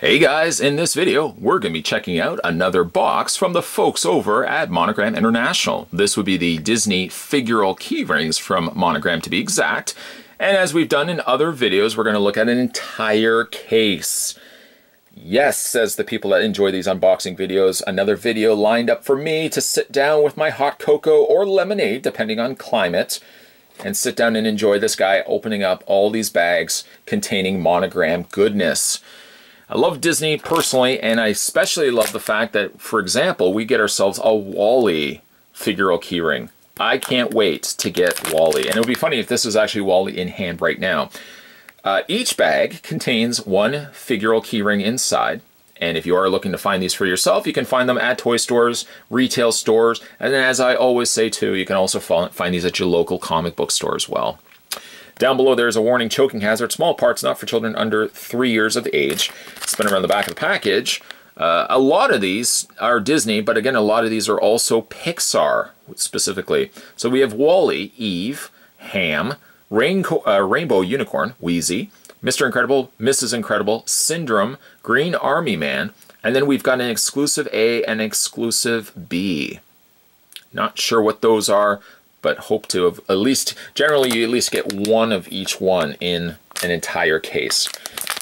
Hey guys, in this video, we're going to be checking out another box from the folks over at Monogram International. This would be the Disney Figural Keyrings from Monogram to be exact. And as we've done in other videos, we're going to look at an entire case. Yes, says the people that enjoy these unboxing videos, another video lined up for me to sit down with my hot cocoa or lemonade, depending on climate, and sit down and enjoy this guy opening up all these bags containing Monogram goodness. I love Disney personally, and I especially love the fact that, for example, we get ourselves a Wall-E Figural keyring. I can't wait to get Wall-E, and it would be funny if this was actually Wall-E in hand right now. Each bag contains one Figural keyring inside, and if you are looking to find these for yourself, you can find them at toy stores, retail stores, and then as I always say too, you can also find these at your local comic book store as well. Down below there's a warning: choking hazard, small parts not for children under 3 years of age. Spin around the back of the package. A lot of these are Disney, but again, a lot of these are also Pixar specifically. So we have Wall-E, Eve, Ham, Rainbow Unicorn, Weezy, Mr. Incredible, Mrs. Incredible, Syndrome, Green Army Man, and then we've got an exclusive A and exclusive B. Not sure what those are, but hope to have at least, generally you at least get one of each one in an entire case.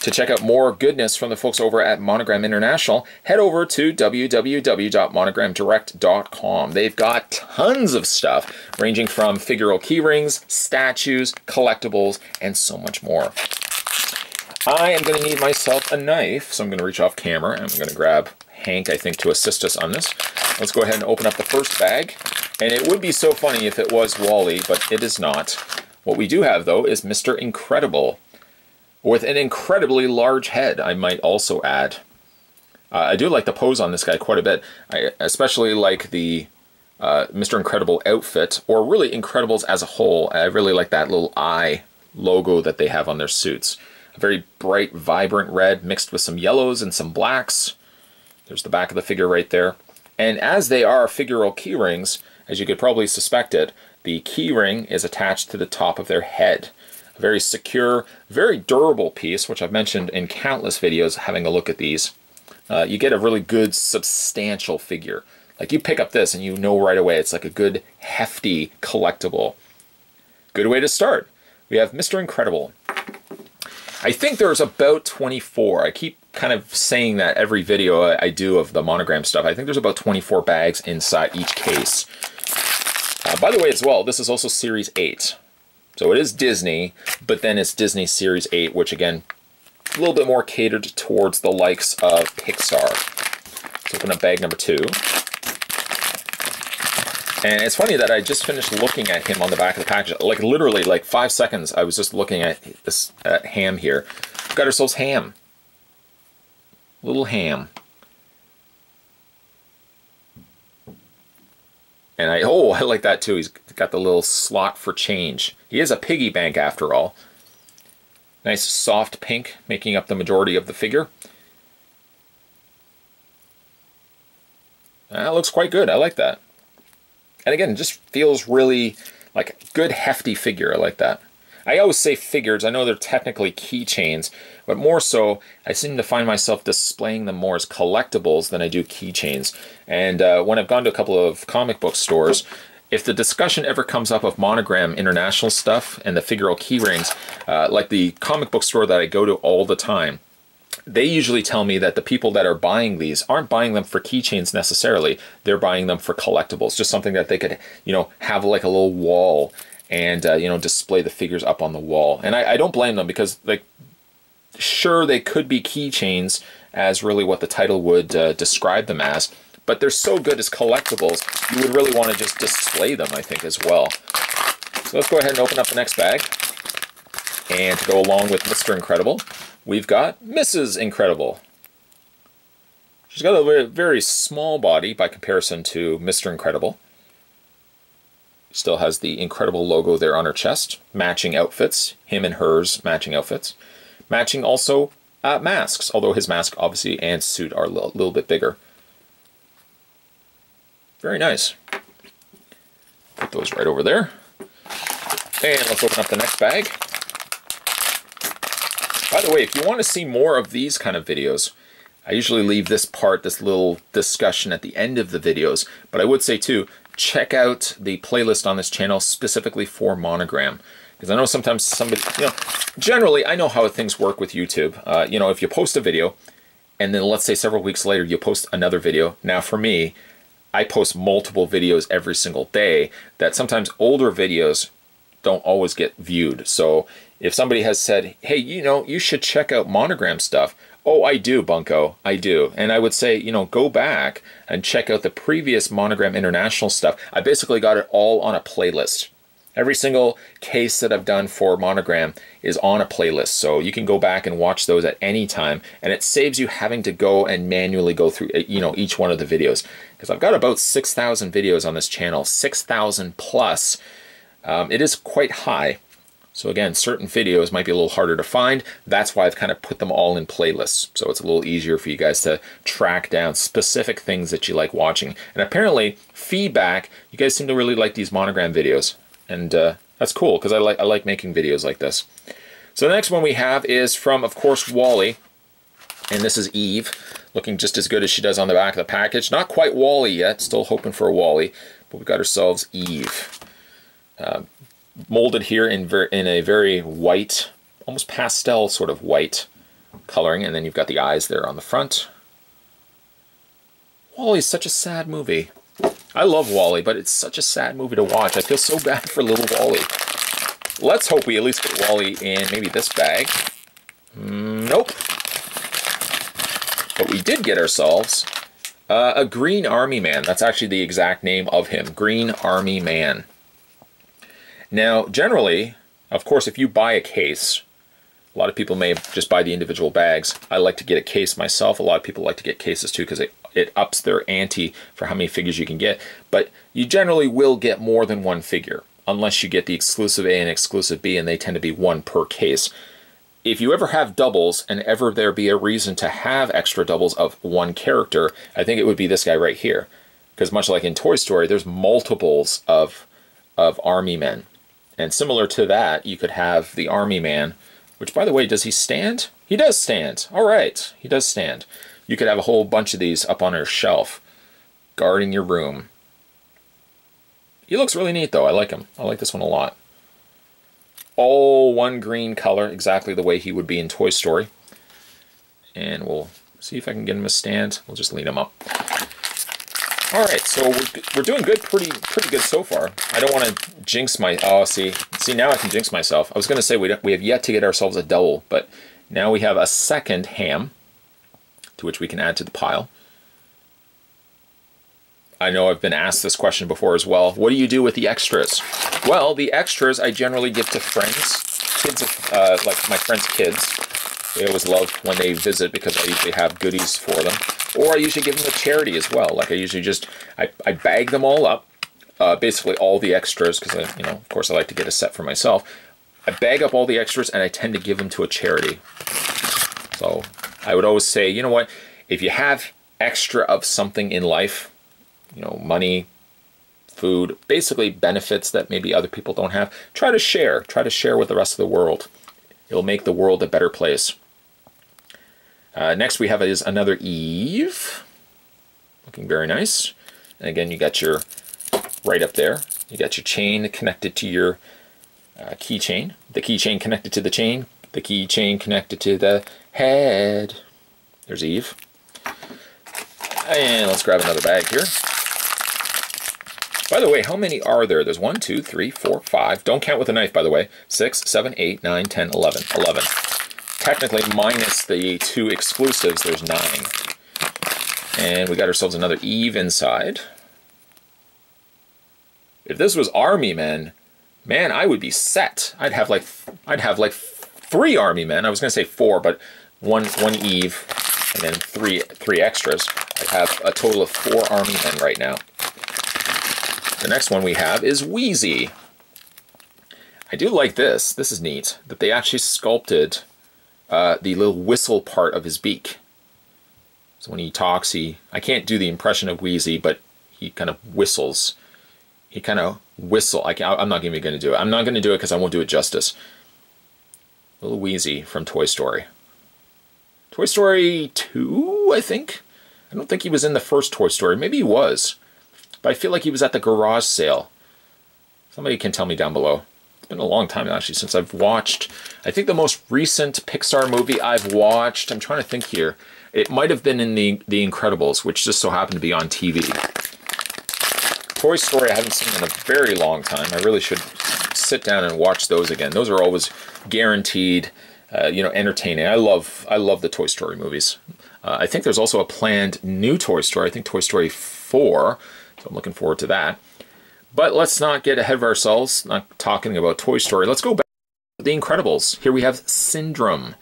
To check out more goodness from the folks over at Monogram International, head over to www.monogramdirect.com. They've got tons of stuff ranging from Figural keyrings, statues, collectibles, and so much more. I am going to need myself a knife, so I'm going to reach off camera and I'm going to grab Hank, I think, to assist us on this. Let's go ahead and open up the first bag. And it would be so funny if it was Wall-E, but it is not. What we do have, though, is Mr. Incredible, with an incredibly large head, I might also add. I do like the pose on this guy quite a bit. I especially like the Mr. Incredible outfit, or really Incredibles as a whole. I really like that little eye logo that they have on their suits. A very bright, vibrant red mixed with some yellows and some blacks. There's the back of the figure right there. And as they are Figural keyrings, as you could probably suspect it, the keyring is attached to the top of their head. A very secure, very durable piece, which I've mentioned in countless videos having a look at these. You get a really good, substantial figure. Like, you pick up this and you know right away it's like a good, hefty collectible. Good way to start. We have Mr. Incredible. I think there's about 24. I keep kind of saying that every video I do of the Monogram stuff. I think there's about 24 bags inside each case. By the way, as well, this is also Series 8. So it is Disney, but then it's Disney Series 8, which again, a little bit more catered towards the likes of Pixar. Let's open up bag number 2. And it's funny that I just finished looking at him on the back of the package. Like literally, like 5 seconds, I was just looking at this Ham here. We've got ourselves Ham. Little Ham. And I like that too. He's got the little slot for change. He is a piggy bank after all. Nice soft pink making up the majority of the figure. That looks quite good. I like that. And again, it just feels really like a good hefty figure. I like that. I always say figures. I know they're technically keychains, but more so, I seem to find myself displaying them more as collectibles than I do keychains. And when I've gone to a couple of comic book stores, if the discussion ever comes up of Monogram International stuff and the Figural keyrings, like the comic book store that I go to all the time, they usually tell me that the people that are buying these aren't buying them for keychains necessarily. They're buying them for collectibles, just something that they could, you know, have like a little wall and, you know, display the figures up on the wall. And I don't blame them, because, like, sure, they could be keychains as really what the title would describe them as, but they're so good as collectibles, you would really want to just display them, I think, as well. So let's go ahead and open up the next bag. And to go along with Mr. Incredible, we've got Mrs. Incredible. She's got a very small body by comparison to Mr. Incredible. Still has the Incredible logo there on her chest. Matching outfits. Him and hers matching outfits. Matching also masks, although his mask obviously and suit are a little bit bigger. Very nice. Put those right over there. And let's open up the next bag. By the way, if you want to see more of these kind of videos, I usually leave this part, this little discussion at the end of the videos, but I would say too, check out the playlist on this channel specifically for Monogram. Because I know sometimes somebody, generally I know how things work with YouTube. If you post a video, and then let's say several weeks later you post another video. Now for me, I post multiple videos every single day, that sometimes older videos don't always get viewed. So if somebody has said, hey, you should check out Monogram stuff. Oh, I do, Bunko, I do. And I would say, go back and check out the previous Monogram International stuff. I basically got it all on a playlist. Every single case that I've done for Monogram is on a playlist. So you can go back and watch those at any time. And it saves you having to go and manually go through, each one of the videos. Because I've got about 6,000 videos on this channel, 6,000 plus. It is quite high. So again, certain videos might be a little harder to find. That's why I've kind of put them all in playlists. So it's a little easier for you guys to track down specific things that you like watching. And apparently, feedback, you guys seem to really like these Monogram videos. And that's cool, because I like making videos like this. So the next one we have is from, of course, Wally. And this is Eve, looking just as good as she does on the back of the package. Not quite Wally yet, still hoping for a Wally. But we've got ourselves Eve. Molded here in a very white, almost pastel sort of white coloring, and then you've got the eyes there on the front. Wally's such a sad movie. I love Wally, but it's such a sad movie to watch. I feel so bad for little Wally. Let's hope we at least get Wally in maybe this bag. Nope. But we did get ourselves a Green Army Man. That's actually the exact name of him, Green Army Man. Now, generally, of course, if you buy a case, a lot of people may just buy the individual bags. I like to get a case myself. A lot of people like to get cases too, because it ups their ante for how many figures you can get. But you generally will get more than one figure, unless you get the exclusive A and exclusive B, and they tend to be one per case. If you ever have doubles, and ever there be a reason to have extra doubles of one character, I think it would be this guy right here. Because much like in Toy Story, there's multiples of Army Men. And similar to that, you could have the Army Man, which, by the way, does he stand? He does stand. All right, he does stand. You could have a whole bunch of these up on your shelf, guarding your room. He looks really neat, though. I like him. I like this one a lot. All one green color, exactly the way he would be in Toy Story. And we'll see if I can get him a stand. We'll just lean him up. All right, so we're doing good, pretty good so far. I don't want to jinx my. Oh, see, now I can jinx myself. I was going to say we have yet to get ourselves a double, but now we have a second ham, to which we can add to the pile. I know I've been asked this question before as well. What do you do with the extras? Well, the extras I generally give to friends, kids, like my friends' kids. They always love when they visit because I usually have goodies for them. Or I usually give them to charity as well. Like I usually just, I bag them all up, basically all the extras, because of course I like to get a set for myself. I bag up all the extras and I tend to give them to a charity. So I would always say, you know what, if you have extra of something in life, money, food, basically benefits that maybe other people don't have, try to share with the rest of the world. It'll make the world a better place. Next we have is another Eve, looking very nice. And again, you got your, right up there, you got your chain connected to your keychain, the keychain connected to the chain, the keychain connected to the head. There's Eve. And let's grab another bag here. By the way, how many are there? There's 1, 2, 3, 4, 5. Don't count with a knife, by the way. 6, 7, 8, 9, 10, 11. 11. Technically, minus the 2 exclusives, there's 9. And we got ourselves another Eve inside. If this was Army Men, man, I would be set. I'd have like 3 Army Men. I was gonna say 4, but one Eve, and then three extras. I'd have a total of 4 Army Men right now. The next one we have is Weezy. I do like this. This is neat, that they actually sculpted the little whistle part of his beak. So when he talks, I can't do the impression of Weezy, but he kind of whistles. He kind of whistle. I'm not even going to do it. I'm not going to do it because I won't do it justice. Little Weezy from Toy Story. Toy Story 2, 2, I think. I don't think he was in the first Toy Story. Maybe he was. But I feel like he was at the garage sale. Somebody can tell me down below. It's been a long time, actually, since I've watched... I think the most recent Pixar movie I've watched... I'm trying to think here. It might have been in The Incredibles, which just so happened to be on TV. Toy Story I haven't seen in a very long time. I really should sit down and watch those again. Those are always guaranteed, you know, entertaining. I love the Toy Story movies. I think there's also a planned new Toy Story. I think Toy Story 4. So I'm looking forward to that. But let's not get ahead of ourselves, not talking about Toy Story. Let's go back to The Incredibles. Here we have Syndrome,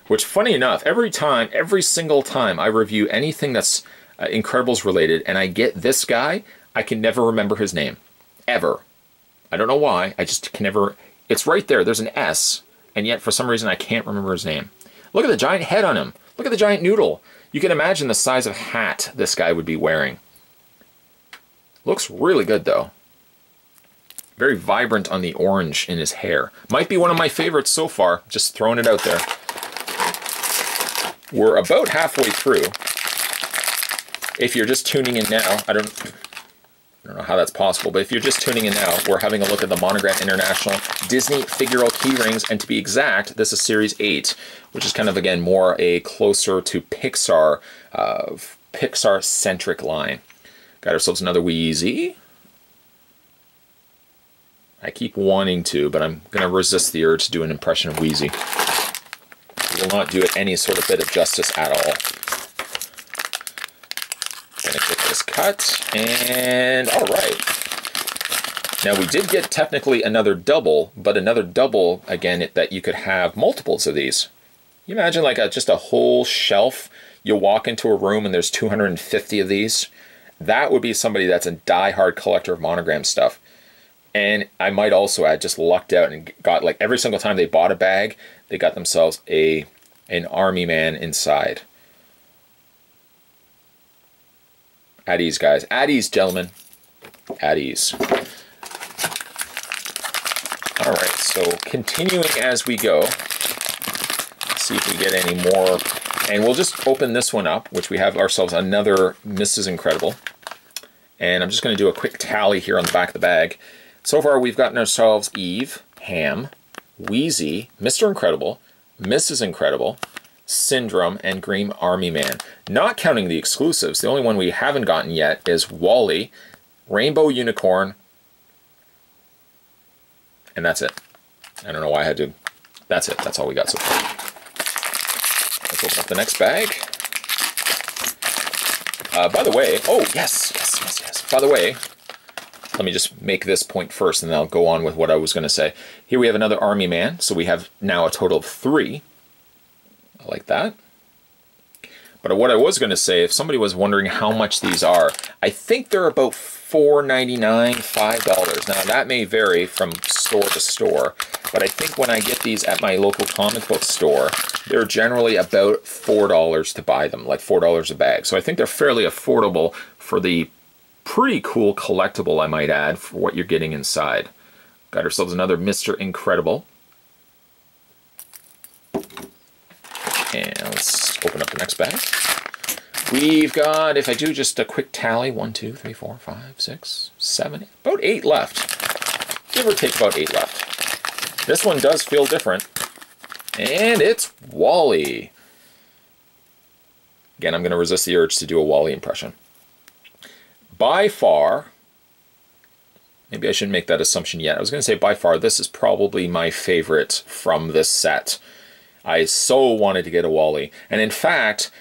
which, funny enough, every single time I review anything that's Incredibles related and I get this guy, I can never remember his name. Ever. I don't know why. I just can never... It's right there. There's an S, and yet for some reason I can't remember his name. Look at the giant head on him. Look at the giant noodle. You can imagine the size of hat this guy would be wearing. Looks really good, though. Very vibrant on the orange in his hair. Might be one of my favorites so far. Just throwing it out there. We're about halfway through. If you're just tuning in now, I don't know how that's possible, but if you're just tuning in now, we're having a look at the Monogram International Disney Figural Keyrings, and to be exact, this is Series 8, which is kind of, again, more a closer to Pixar, Pixar-centric line. Got ourselves another Weezy. I keep wanting to, but I'm going to resist the urge to do an impression of Weezy. We will not do it any sort of bit of justice at all. Going to get this cut, and all right. Now we did get technically another double, but another double, again, that you could have multiples of these. You imagine like just a whole shelf. You walk into a room and there's 250 of these. That would be somebody that's a die-hard collector of Monogram stuff. And I might also add, just lucked out and got, like, every single time they bought a bag, they got themselves an army man inside. At ease, guys. At ease, gentlemen. At ease. All right, so continuing as we go. Let's see if we get any more. And we'll just open this one up, which we have ourselves another Mrs. Incredible. And I'm just going to do a quick tally here on the back of the bag. So far, we've gotten ourselves Eve, Ham, Weezy, Mr. Incredible, Mrs. Incredible, Syndrome, and Green Army Man. Not counting the exclusives, the only one we haven't gotten yet is Wally, Rainbow Unicorn, and that's it. I don't know why I had to... That's it. That's all we got so far. Let's open up the next bag. By the way... Oh, yes. By the way, let me just make this point first, and then I'll go on with what I was going to say. Here we have another Army Man, so we have now a total of 3. I like that. But what I was going to say, if somebody was wondering how much these are, I think they're about $4.99, $5. Now, that may vary from store to store, but I think when I get these at my local comic book store, they're generally about $4 to buy them, like $4 a bag. So I think they're fairly affordable for the pretty cool collectible, I might add, for what you're getting inside. Got ourselves another Mr. Incredible. And let's open up the next bag. We've got, if I do just a quick tally, 1, 2, 3, 4, 5, 6, 7, about 8 left. Give or take about 8 left. This one does feel different. And it's Wally. Again, I'm going to resist the urge to do a Wally impression. By far, maybe I shouldn't make that assumption yet. I was going to say by far, this is probably my favorite from this set. I so wanted to get a Wally. And in fact,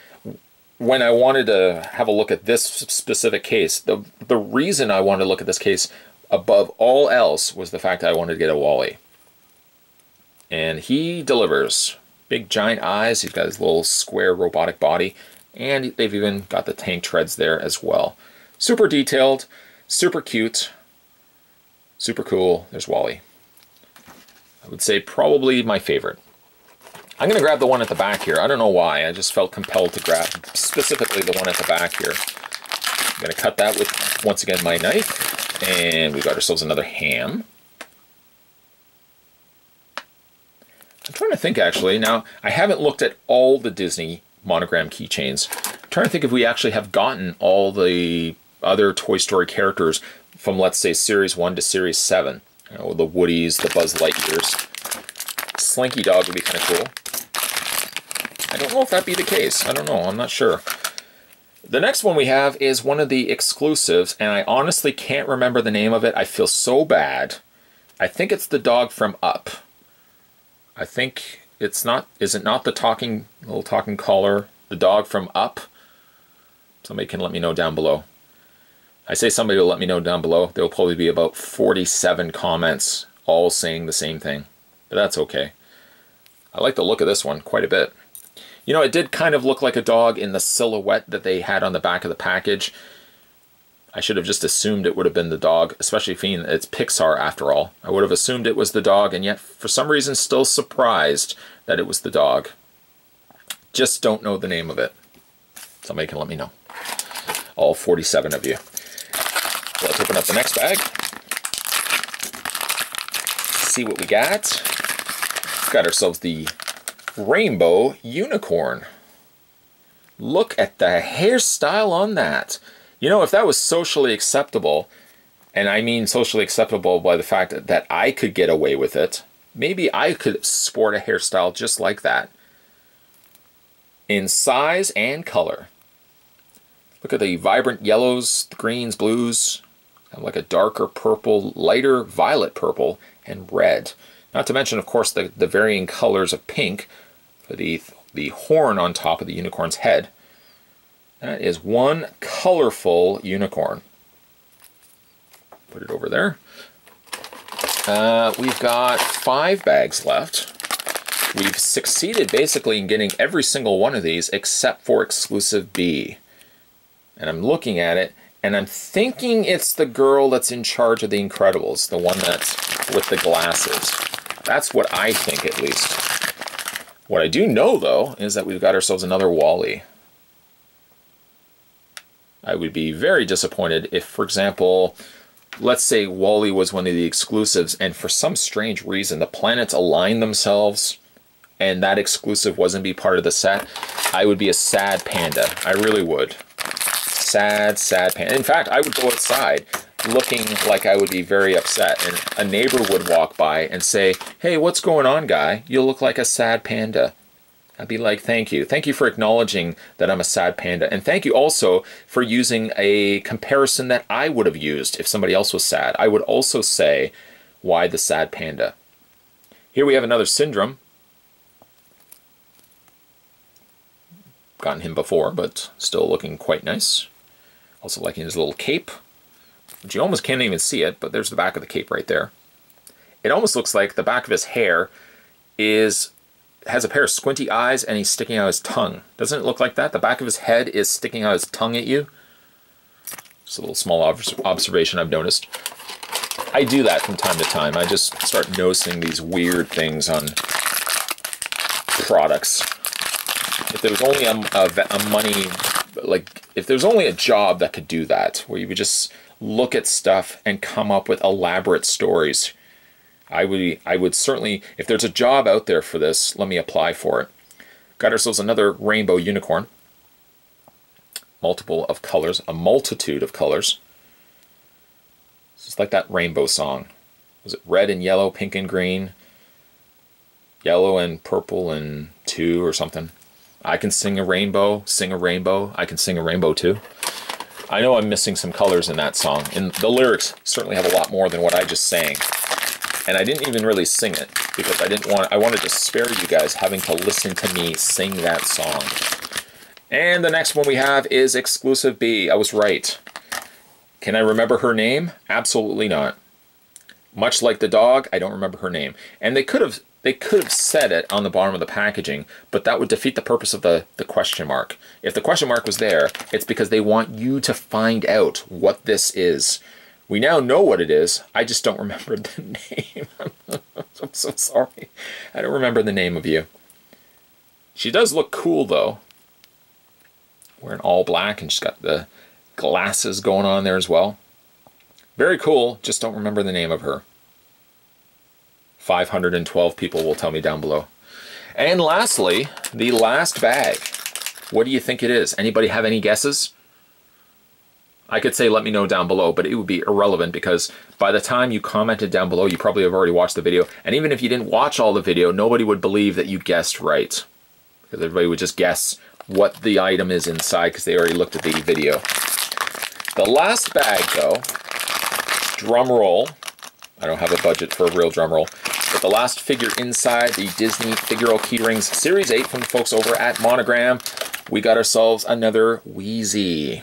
when I wanted to have a look at this specific case, the reason I wanted to look at this case above all else was the fact that I wanted to get a Wally. And he delivers. Big giant eyes, he's got his little square robotic body, and they've even got the tank treads there as well. Super detailed, super cute, super cool. There's Wally. I would say probably my favorite. I'm going to grab the one at the back here. I don't know why. I just felt compelled to grab specifically the one at the back here. I'm going to cut that with, once again, my knife. And we've got ourselves another Ham. I'm trying to think, actually. Now, I haven't looked at all the Disney Monogram keychains. I'm trying to think if we actually have gotten all the other Toy Story characters from, let's say, Series 1 to Series 7. You know, the Woodies, the Buzz Lightyears. Slinky Dog would be kind of cool. I don't know if that'd be the case. I don't know. I'm not sure. The next one we have is one of the exclusives, and I honestly can't remember the name of it. I feel so bad. I think it's the dog from Up. I think it's not... Is it not the little talking collar? The dog from Up? Somebody can let me know down below. I say somebody will let me know down below. There will probably be about 47 comments all saying the same thing. But that's okay. I like the look of this one quite a bit. You know, it did kind of look like a dog in the silhouette that they had on the back of the package. I should have just assumed it would have been the dog, especially being it's Pixar after all. I would have assumed it was the dog, and yet for some reason still surprised that it was the dog. Just don't know the name of it. Somebody can let me know. All 47 of you. So let's open up the next bag. See what we got. Got ourselves the Rainbow Unicorn. Look at the hairstyle on that. You know, if that was socially acceptable, and I mean socially acceptable by the fact that I could get away with it, maybe I could sport a hairstyle just like that. In size and color. Look at the vibrant yellows, the greens, blues, kind of like a darker purple, lighter violet purple, and red. Not to mention, of course, the varying colors of pink for the horn on top of the unicorn's head. That is one colorful unicorn. Put it over there. We've got 5 bags left. We've succeeded basically in getting every single one of these except for exclusive B. And I'm looking at it, and I'm thinking it's the girl that's in charge of the Incredibles, the one that's with the glasses. That's what I think, at least. What I do know, though, is that we've got ourselves another Wall-E. I would be very disappointed if, for example, let's say Wall-E was one of the exclusives, and for some strange reason the planets aligned themselves, and that exclusive wasn't be part of the set. I would be a sad panda. I really would. Sad, sad panda. In fact, I would go outside looking like I would be very upset, and a neighbor would walk by and say, "Hey, what's going on, guy? You look like a sad panda." I'd be like, "Thank you. Thank you for acknowledging that I'm a sad panda. And thank you also for using a comparison that I would have used if somebody else was sad. I would also say, why the sad panda?" Here we have another Syndrome. Gotten him before, but still looking quite nice. Also liking his little cape, which you almost can't even see it, but there's the back of the cape right there. It almost looks like the back of his hair has a pair of squinty eyes and he's sticking out his tongue. Doesn't it look like that? The back of his head is sticking out his tongue at you. Just a little small observation I've noticed. I do that from time to time. I just start noticing these weird things on products. If there was only if there's only a job that could do that, where you would just look at stuff and come up with elaborate stories, I would certainly, if there's a job out there for this, let me apply for it. Got ourselves another Rainbow Unicorn. Multiple of colors, a multitude of colors. It's like that rainbow song. Was it red and yellow, pink and green, yellow and purple and two or something? I can sing a rainbow, I can sing a rainbow too. I know I'm missing some colors in that song, and the lyrics certainly have a lot more than what I just sang. And I didn't even really sing it, because I wanted to spare you guys having to listen to me sing that song. And the next one we have is Exclusive B. I was right. Can I remember her name? Absolutely not. Much like the dog, I don't remember her name. And they could have said it on the bottom of the packaging, but that would defeat the purpose of the question mark. If the question mark was there, it's because they want you to find out what this is. We now know what it is, I just don't remember the name. I'm so sorry. I don't remember the name of you. She does look cool, though. Wearing all black, and she's got the glasses going on there as well. Very cool, just don't remember the name of her. 512 people will tell me down below. And lastly, the last bag. What do you think it is? Anybody have any guesses? I could say let me know down below, but it would be irrelevant because by the time you commented down below, you probably have already watched the video. And even if you didn't watch all the video, nobody would believe that you guessed right. Because everybody would just guess what the item is inside because they already looked at the video. The last bag, though, drum roll. I don't have a budget for a real drum roll. But the last figure inside the Disney Figural Keyrings Series 8 from the folks over at Monogram, we got ourselves another Weezy.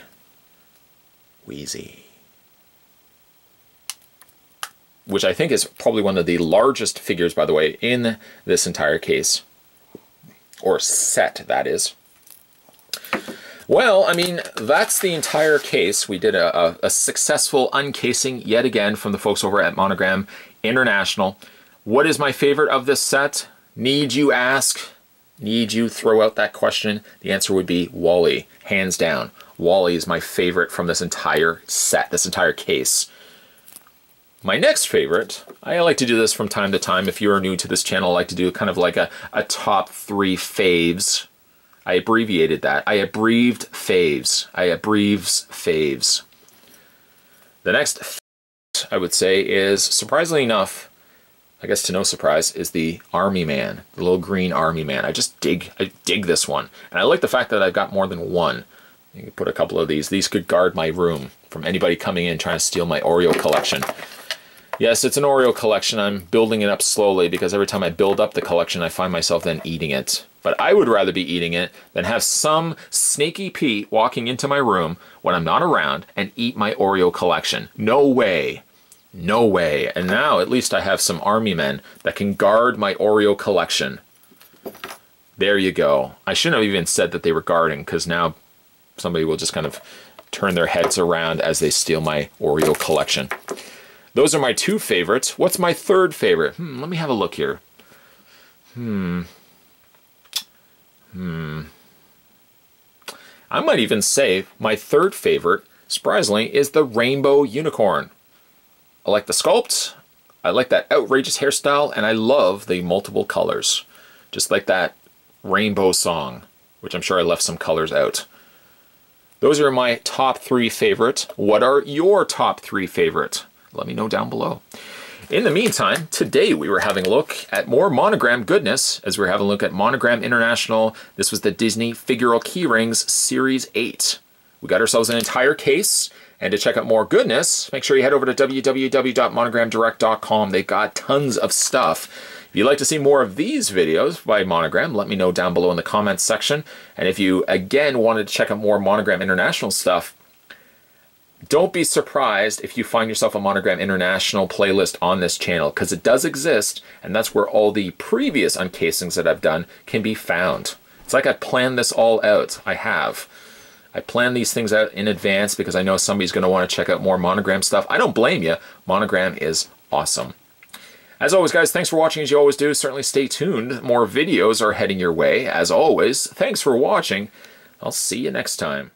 Weezy. Which I think is probably one of the largest figures, by the way, in this entire case. Or set, that is. Well, I mean, that's the entire case. We did a successful uncasing yet again from the folks over at Monogram International. What is my favorite of this set? Need you ask? Need you throw out that question? The answer would be Wally, hands down. Wally is my favorite from this entire set, this entire case. My next favorite, I like to do this from time to time. If you're new to this channel, I like to do kind of like a top 3 faves. I abbreviated that. I abbreviated faves. I abbreves faves. The next I would say is, surprisingly enough, I guess to no surprise, is the Army Man, the little green Army Man. I dig this one. And I like the fact that I've got more than one. You can put a couple of these. These could guard my room from anybody coming in trying to steal my Oreo collection. Yes, it's an Oreo collection. I'm building it up slowly because every time I build up the collection, I find myself then eating it. But I would rather be eating it than have some snaky Pete walking into my room when I'm not around and eat my Oreo collection. No way. No way. And now at least I have some army men that can guard my Oreo collection. There you go. I shouldn't have even said that they were guarding because now somebody will just kind of turn their heads around as they steal my Oreo collection. Those are my 2 favorites. What's my 3rd favorite? Let me have a look here. I might even say my 3rd favorite, surprisingly, is the Rainbow Unicorn. I like the sculpt, I like that outrageous hairstyle, and I love the multiple colors. Just like that rainbow song, which I'm sure I left some colors out. Those are my top 3 favorite. What are your top 3 favorite? Let me know down below. In the meantime, today we were having a look at more Monogram goodness as we were having a look at Monogram International. This was the Disney Figural Keyrings Series 8. We got ourselves an entire case, and to check out more goodness, make sure you head over to www.monogramdirect.com. They've got tons of stuff. If you'd like to see more of these videos by Monogram, let me know down below in the comments section. And if you, again, wanted to check out more Monogram International stuff, don't be surprised if you find yourself a Monogram International playlist on this channel, because it does exist, and that's where all the previous uncasings that I've done can be found. It's like I planned this all out. I have. I plan these things out in advance because I know somebody's going to want to check out more Monogram stuff. I don't blame you. Monogram is awesome. As always, guys, thanks for watching as you always do. Certainly stay tuned. More videos are heading your way. As always, thanks for watching. I'll see you next time.